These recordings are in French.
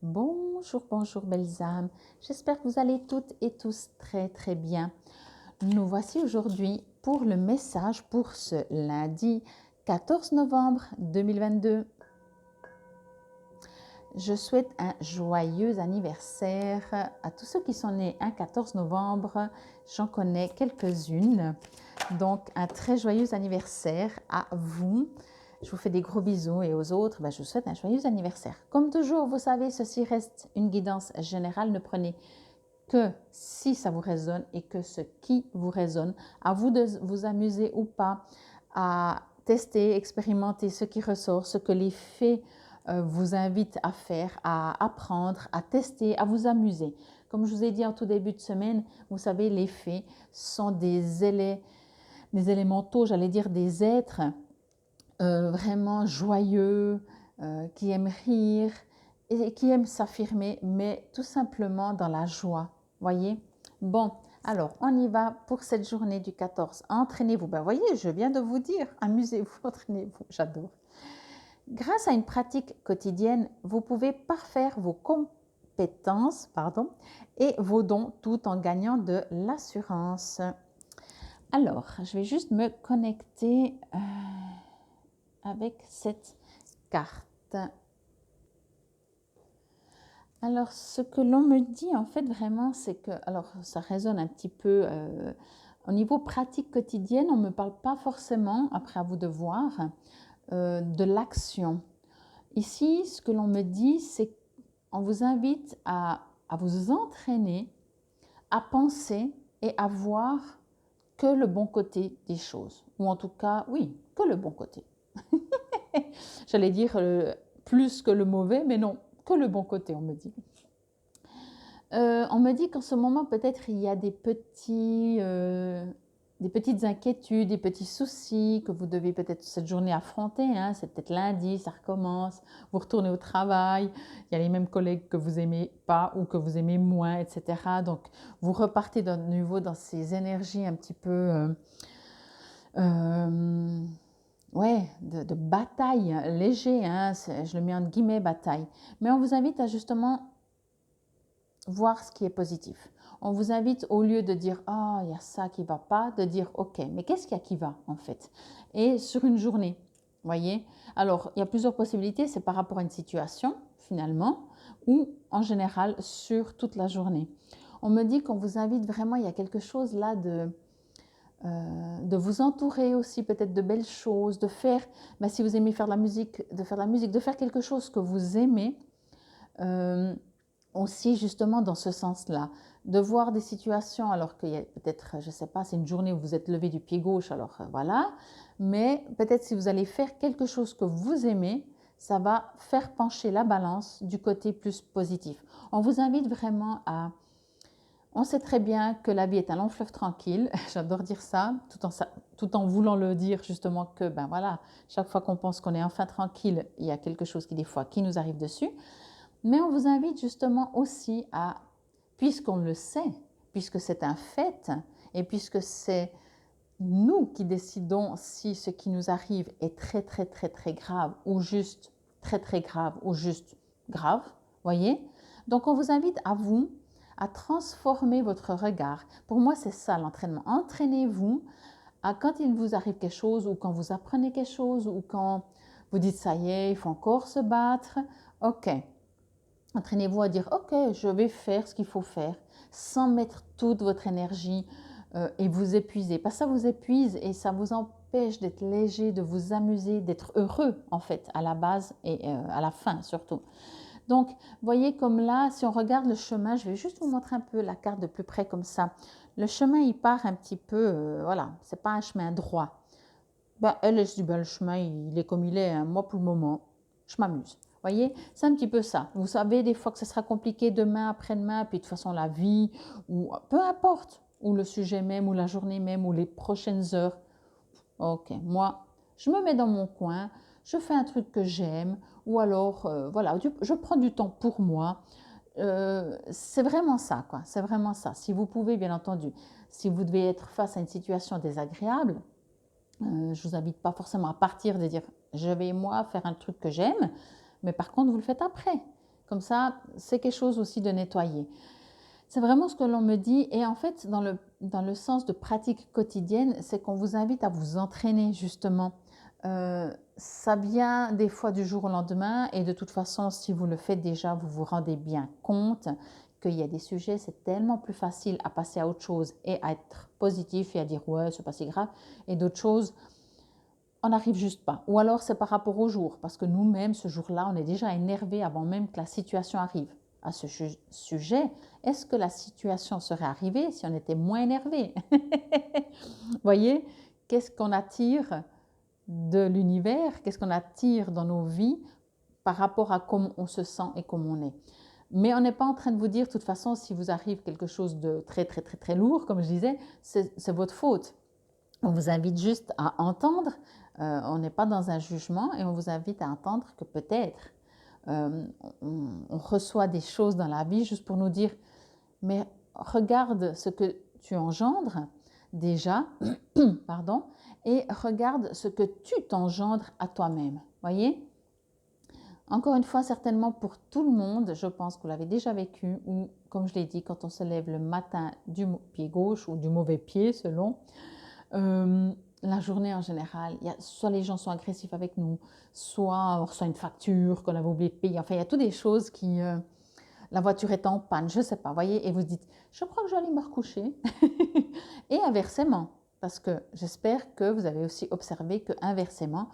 Bonjour, bonjour belles âmes. J'espère que vous allez toutes et tous très très bien. Nous voici aujourd'hui pour le message pour ce lundi 14 novembre 2022. Je souhaite un joyeux anniversaire à tous ceux qui sont nés un 14 novembre. J'en connais quelques-unes. Donc un très joyeux anniversaire à vous. Je vous fais des gros bisous et aux autres, je vous souhaite un joyeux anniversaire. Comme toujours, vous savez, ceci reste une guidance générale. Ne prenez que si ça vous résonne et que ce qui vous résonne. À vous de vous amuser ou pas, à tester, expérimenter ce qui ressort, ce que les faits vous invitent à faire, à apprendre, à tester, à vous amuser. Comme je vous ai dit en tout début de semaine, vous savez, les faits sont des élémentaux, j'allais dire des êtres vraiment joyeux, qui aiment rire et qui aiment s'affirmer, mais tout simplement dans la joie. Voyez? Bon, alors on y va pour cette journée du 14. Entraînez-vous. Voyez, je viens de vous dire, amusez-vous, entraînez-vous. J'adore. Grâce à une pratique quotidienne, vous pouvez parfaire vos compétences et vos dons tout en gagnant de l'assurance. Alors, je vais juste me connecter avec cette carte. Alors, ce que l'on me dit en fait vraiment, c'est que, alors ça résonne un petit peu au niveau pratique quotidienne, on ne me parle pas forcément, après à vous de voir, de l'action. Ici, ce que l'on me dit, c'est qu'on vous invite à vous entraîner, à penser et à voir que le bon côté des choses. Ou en tout cas, oui, que le bon côté. J'allais dire plus que le mauvais, mais non, que le bon côté, on me dit. On me dit qu'en ce moment, peut-être, il y a des petites inquiétudes, des petits soucis que vous devez peut-être cette journée affronter. Hein. C'est peut-être lundi, ça recommence, vous retournez au travail, il y a les mêmes collègues que vous aimez pas ou que vous aimez moins, etc. Donc, vous repartez de nouveau dans ces énergies un petit peu... de bataille léger, hein, je le mets en guillemets bataille. Mais on vous invite à justement voir ce qui est positif. On vous invite au lieu de dire « Ah, il y a ça qui ne va pas », de dire « Ok, mais qu'est-ce qu'il y a qui va en fait ?» Et sur une journée, voyez. Alors, il y a plusieurs possibilités, c'est par rapport à une situation finalement ou en général sur toute la journée. On me dit qu'on vous invite vraiment, il y a quelque chose là de vous entourer aussi peut-être de belles choses, de faire, si vous aimez faire de la musique, de faire quelque chose que vous aimez, aussi justement dans ce sens-là, de voir des situations alors qu'il y a peut-être, je ne sais pas, c'est une journée où vous êtes levé du pied gauche, alors voilà, mais peut-être si vous allez faire quelque chose que vous aimez, ça va faire pencher la balance du côté plus positif. On vous invite vraiment à... On sait très bien que la vie est un long fleuve tranquille, j'adore dire ça, tout en voulant le dire justement que, voilà, chaque fois qu'on pense qu'on est enfin tranquille, il y a quelque chose qui des fois qui nous arrive dessus. Mais on vous invite justement aussi à, puisqu'on le sait, puisque c'est un fait, et puisque c'est nous qui décidons si ce qui nous arrive est très très très très grave ou juste très très grave ou juste grave, voyez. Donc on vous invite à vous à transformer votre regard. Pour moi, c'est ça l'entraînement. Entraînez-vous à quand il vous arrive quelque chose ou quand vous apprenez quelque chose ou quand vous dites ça y est, il faut encore se battre. Ok, entraînez-vous à dire ok, je vais faire ce qu'il faut faire sans mettre toute votre énergie et vous épuiser. Parce que ça vous épuise et ça vous empêche d'être léger, de vous amuser, d'être heureux en fait à la base et à la fin surtout. Donc, voyez comme là, si on regarde le chemin, je vais juste vous montrer un peu la carte de plus près comme ça. Le chemin, il part un petit peu, voilà, c'est pas un chemin droit. Elle se dit, le chemin, il est comme il est, hein. Moi, pour le moment, je m'amuse. Voyez, c'est un petit peu ça. Vous savez des fois que ce sera compliqué demain, après-demain, puis de toute façon, la vie, ou peu importe, ou le sujet même, ou la journée même, ou les prochaines heures. Ok, moi, je me mets dans mon coin, je fais un truc que j'aime, ou alors, voilà, je prends du temps pour moi. C'est vraiment ça, quoi. C'est vraiment ça. Si vous pouvez, bien entendu, si vous devez être face à une situation désagréable, je ne vous invite pas forcément à partir de dire je vais moi faire un truc que j'aime, mais par contre vous le faites après. Comme ça, c'est quelque chose aussi de nettoyer. C'est vraiment ce que l'on me dit. Et en fait, dans le sens de pratique quotidienne, c'est qu'on vous invite à vous entraîner justement. Ça vient des fois du jour au lendemain et de toute façon, si vous le faites déjà, vous vous rendez bien compte qu'il y a des sujets, c'est tellement plus facile à passer à autre chose et à être positif et à dire ouais, c'est pas si grave. Et d'autres choses, on n'arrive juste pas. Ou alors c'est par rapport au jour, parce que nous-mêmes, ce jour-là, on est déjà énervé avant même que la situation arrive. À ce sujet, est-ce que la situation serait arrivée si on était moins énervé? Vous voyez, qu'est-ce qu'on attire de l'univers? Qu'est-ce qu'on attire dans nos vies par rapport à comment on se sent et comment on est? Mais on n'est pas en train de vous dire, de toute façon, si vous arrive quelque chose de très, très, très, très lourd, comme je disais, c'est votre faute. On vous invite juste à entendre, on n'est pas dans un jugement et on vous invite à entendre que peut-être on reçoit des choses dans la vie juste pour nous dire, mais regarde ce que tu engendres déjà, pardon, et regarde ce que tu t'engendres à toi-même. Voyez? Encore une fois, certainement pour tout le monde, je pense que vous l'avez déjà vécu, ou comme je l'ai dit, quand on se lève le matin du pied gauche ou du mauvais pied selon, la journée en général, soit les gens sont agressifs avec nous, soit on reçoit une facture qu'on avait oublié de payer. Enfin, il y a toutes des choses qui... la voiture est en panne, je ne sais pas, voyez, et vous dites, je crois que je vais aller me recoucher. Et inversement, parce que j'espère que vous avez aussi observé que inversement,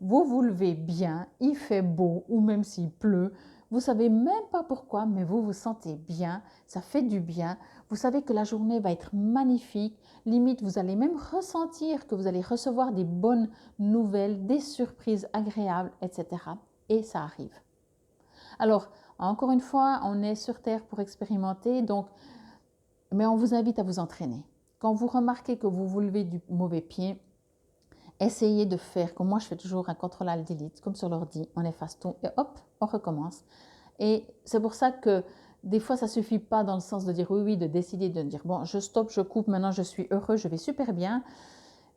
vous vous levez bien, il fait beau, ou même s'il pleut, vous ne savez même pas pourquoi, mais vous vous sentez bien, ça fait du bien, vous savez que la journée va être magnifique, limite vous allez même ressentir que vous allez recevoir des bonnes nouvelles, des surprises agréables, etc. Et ça arrive. Alors, encore une fois, on est sur Terre pour expérimenter, donc, mais on vous invite à vous entraîner. Quand vous remarquez que vous vous levez du mauvais pied, essayez de faire, comme moi je fais toujours un Ctrl-Alt-Delete, comme sur l'ordi, on efface tout et hop, on recommence. Et c'est pour ça que des fois ça ne suffit pas dans le sens de dire oui, oui, de décider de dire bon, je stoppe, je coupe, maintenant je suis heureux, je vais super bien.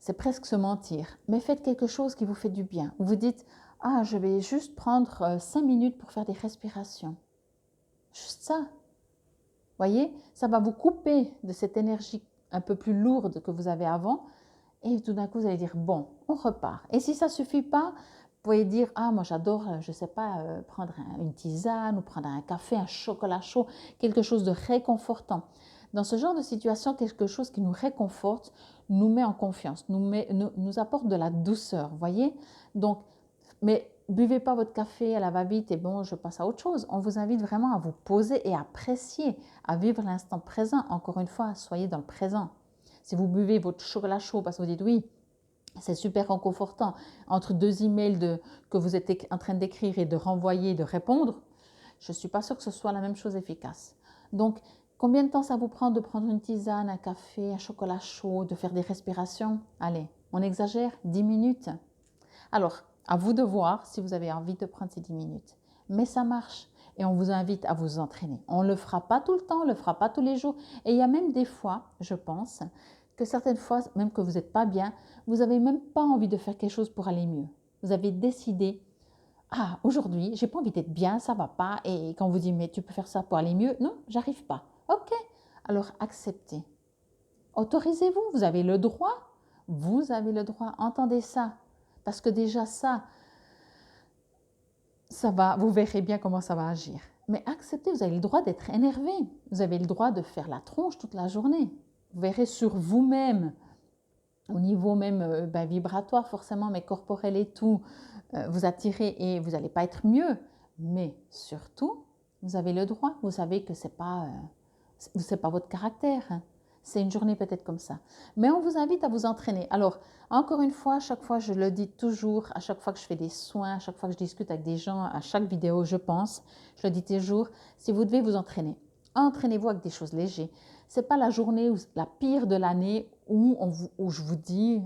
C'est presque se mentir. Mais faites quelque chose qui vous fait du bien. Vous vous dites, ah, je vais juste prendre 5 minutes pour faire des respirations. Juste ça. Voyez, ça va vous couper de cette énergie un peu plus lourde que vous avez avant. Et tout d'un coup, vous allez dire, bon, on repart. Et si ça ne suffit pas, vous pouvez dire, ah, moi j'adore, je ne sais pas, prendre une tisane ou prendre un café, un chocolat chaud, quelque chose de réconfortant. Dans ce genre de situation, quelque chose qui nous réconforte, nous met en confiance, nous apporte de la douceur, voyez. Donc, mais buvez pas votre café à la va-vite et bon, je passe à autre chose. On vous invite vraiment à vous poser et à apprécier, à vivre l'instant présent. Encore une fois, soyez dans le présent. Si vous buvez votre chocolat chaud parce que vous dites oui, c'est super réconfortant, entre deux emails que vous êtes en train d'écrire et de renvoyer, de répondre, je ne suis pas sûre que ce soit la même chose efficace. Donc, combien de temps ça vous prend de prendre une tisane, un café, un chocolat chaud, de faire des respirations? Allez, on exagère, 10 minutes. Alors, à vous de voir si vous avez envie de prendre ces 10 minutes. Mais ça marche et on vous invite à vous entraîner. On ne le fera pas tout le temps, on ne le fera pas tous les jours. Et il y a même des fois, je pense, que certaines fois, même que vous n'êtes pas bien, vous n'avez même pas envie de faire quelque chose pour aller mieux. Vous avez décidé, ah, aujourd'hui, j'ai pas envie d'être bien, ça va pas. Et quand on vous dit, mais tu peux faire ça pour aller mieux, non, j'arrive pas. Ok, alors acceptez. Autorisez-vous, vous avez le droit, entendez ça. Parce que déjà ça va, vous verrez bien comment ça va agir. Mais acceptez, vous avez le droit d'être énervé. Vous avez le droit de faire la tronche toute la journée. Vous verrez sur vous-même, au niveau même vibratoire forcément, mais corporel et tout, vous attirez et vous n'allez pas être mieux. Mais surtout, vous avez le droit. Vous savez que ce n'est pas votre caractère. Hein. C'est une journée peut-être comme ça. Mais on vous invite à vous entraîner. Alors, encore une fois, à chaque fois, je le dis toujours, à chaque fois que je fais des soins, à chaque fois que je discute avec des gens, à chaque vidéo, je pense, je le dis toujours, si vous devez vous entraîner, entraînez-vous avec des choses légères. Ce n'est pas la journée, la pire de l'année où je vous dis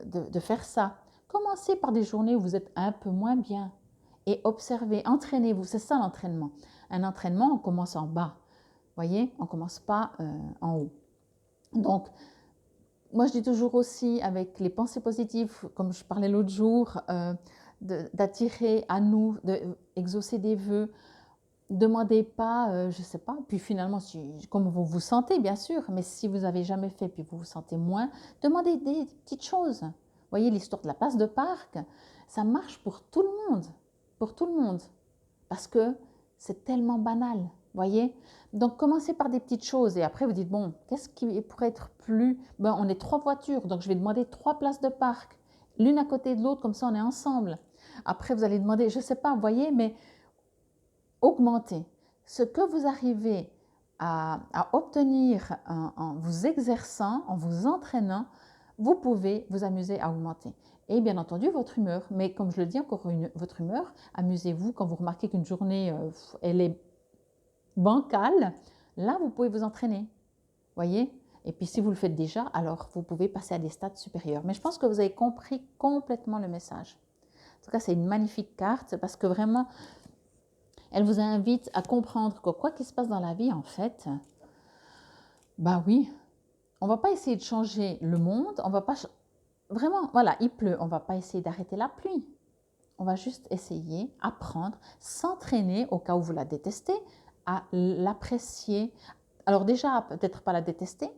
de faire ça. Commencez par des journées où vous êtes un peu moins bien et observez, entraînez-vous. C'est ça l'entraînement. Un entraînement, on commence en bas. Voyez, on ne commence pas en haut. Donc, moi je dis toujours aussi avec les pensées positives, comme je parlais l'autre jour, d'attirer à nous, d'exaucer des vœux. Demandez pas, je ne sais pas, puis finalement, comme vous vous sentez, bien sûr, mais si vous n'avez jamais fait, puis vous vous sentez moins, demandez des petites choses. Vous voyez, l'histoire de la place de parc, ça marche pour tout le monde, parce que c'est tellement banal, voyez. Donc, commencez par des petites choses et après, vous dites, bon, qu'est-ce qui pourrait être plus... Ben, on est 3 voitures, donc je vais demander 3 places de parc, l'une à côté de l'autre, comme ça, on est ensemble. Après, vous allez demander, je ne sais pas, vous voyez, mais augmenter. Ce que vous arrivez à obtenir en vous exerçant, en vous entraînant, vous pouvez vous amuser à augmenter. Et bien entendu, votre humeur. Mais comme je le dis encore, votre humeur, amusez-vous quand vous remarquez qu'une journée, elle est bancale. Là, vous pouvez vous entraîner. Voyez? Et puis si vous le faites déjà, alors vous pouvez passer à des stades supérieurs. Mais je pense que vous avez compris complètement le message. En tout cas, c'est une magnifique carte parce que vraiment, elle vous invite à comprendre que quoi qu'il se passe dans la vie, en fait, bah oui, on ne va pas essayer de changer le monde, on va pas... Vraiment, voilà, il pleut, on ne va pas essayer d'arrêter la pluie. On va juste essayer, apprendre, s'entraîner au cas où vous la détestez, à l'apprécier. Alors déjà, peut-être pas la détester,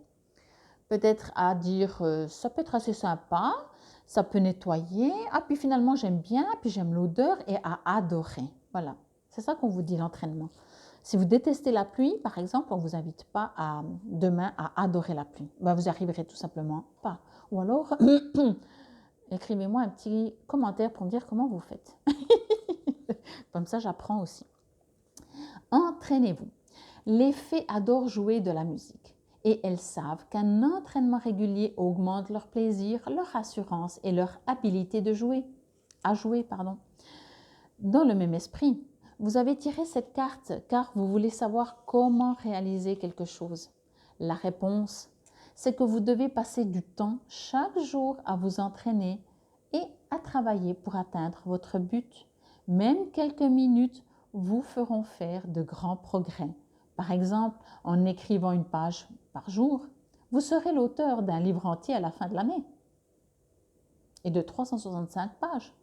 peut-être à dire ça peut être assez sympa, ça peut nettoyer, ah puis finalement j'aime bien, puis j'aime l'odeur et à adorer. Voilà, c'est ça qu'on vous dit l'entraînement. Si vous détestez la pluie, par exemple, on ne vous invite pas demain à adorer la pluie. Ben, vous n'y arriverez tout simplement pas. Ou alors, écrivez-moi un petit commentaire pour me dire comment vous faites. Comme ça, j'apprends aussi. Entraînez-vous. Les fées adorent jouer de la musique et elles savent qu'un entraînement régulier augmente leur plaisir, leur assurance et leur habilité à jouer. Dans le même esprit, vous avez tiré cette carte car vous voulez savoir comment réaliser quelque chose. La réponse, c'est que vous devez passer du temps chaque jour à vous entraîner et à travailler pour atteindre votre but. Même quelques minutes vous feront faire de grands progrès. Par exemple, en écrivant une page par jour, vous serez l'auteur d'un livre entier à la fin de l'année et de 365 pages.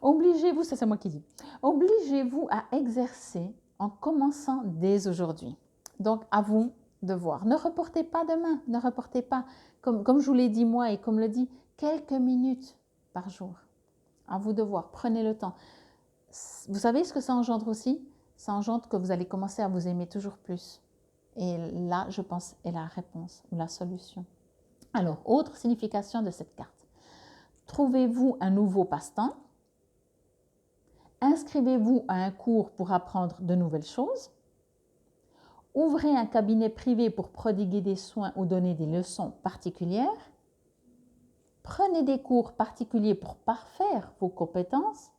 Obligez-vous, ça c'est moi qui dis, obligez-vous à exercer en commençant dès aujourd'hui. Donc à vous de voir. Ne reportez pas demain, ne reportez pas, comme je vous l'ai dit moi et comme le dit, quelques minutes par jour. À vous de voir, prenez le temps. Vous savez ce que ça engendre aussi? Ça engendre que vous allez commencer à vous aimer toujours plus. Et là, je pense, est la réponse ou la solution. Alors, autre signification de cette carte. Trouvez-vous un nouveau passe-temps. Inscrivez-vous à un cours pour apprendre de nouvelles choses. Ouvrez un cabinet privé pour prodiguer des soins ou donner des leçons particulières. Prenez des cours particuliers pour parfaire vos compétences.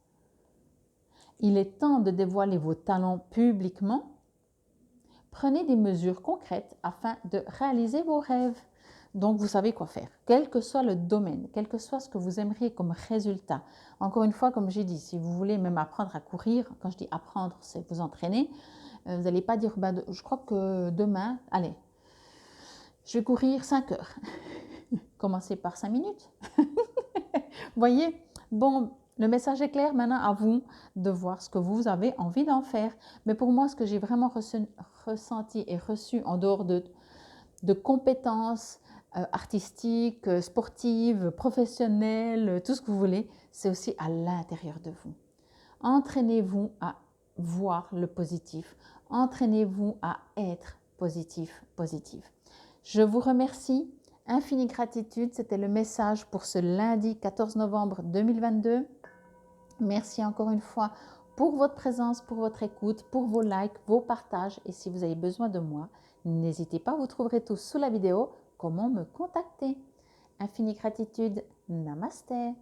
Il est temps de dévoiler vos talents publiquement. Prenez des mesures concrètes afin de réaliser vos rêves. Donc, vous savez quoi faire, quel que soit le domaine, quel que soit ce que vous aimeriez comme résultat. Encore une fois, comme j'ai dit, si vous voulez même apprendre à courir, quand je dis apprendre, c'est vous entraîner, vous n'allez pas dire, bah, je crois que demain, allez, je vais courir 5 heures. Commencez par 5 minutes. Voyez, bon, le message est clair, maintenant à vous de voir ce que vous avez envie d'en faire. Mais pour moi, ce que j'ai vraiment ressenti et reçu en dehors de compétences artistiques, sportives, professionnelles, tout ce que vous voulez, c'est aussi à l'intérieur de vous. Entraînez-vous à voir le positif. Entraînez-vous à être positif. Je vous remercie. Infinie gratitude, c'était le message pour ce lundi 14 novembre 2022. Merci encore une fois pour votre présence, pour votre écoute, pour vos likes, vos partages. Et si vous avez besoin de moi, n'hésitez pas, vous trouverez tout sous la vidéo, comment me contacter. Infinie gratitude, namasté.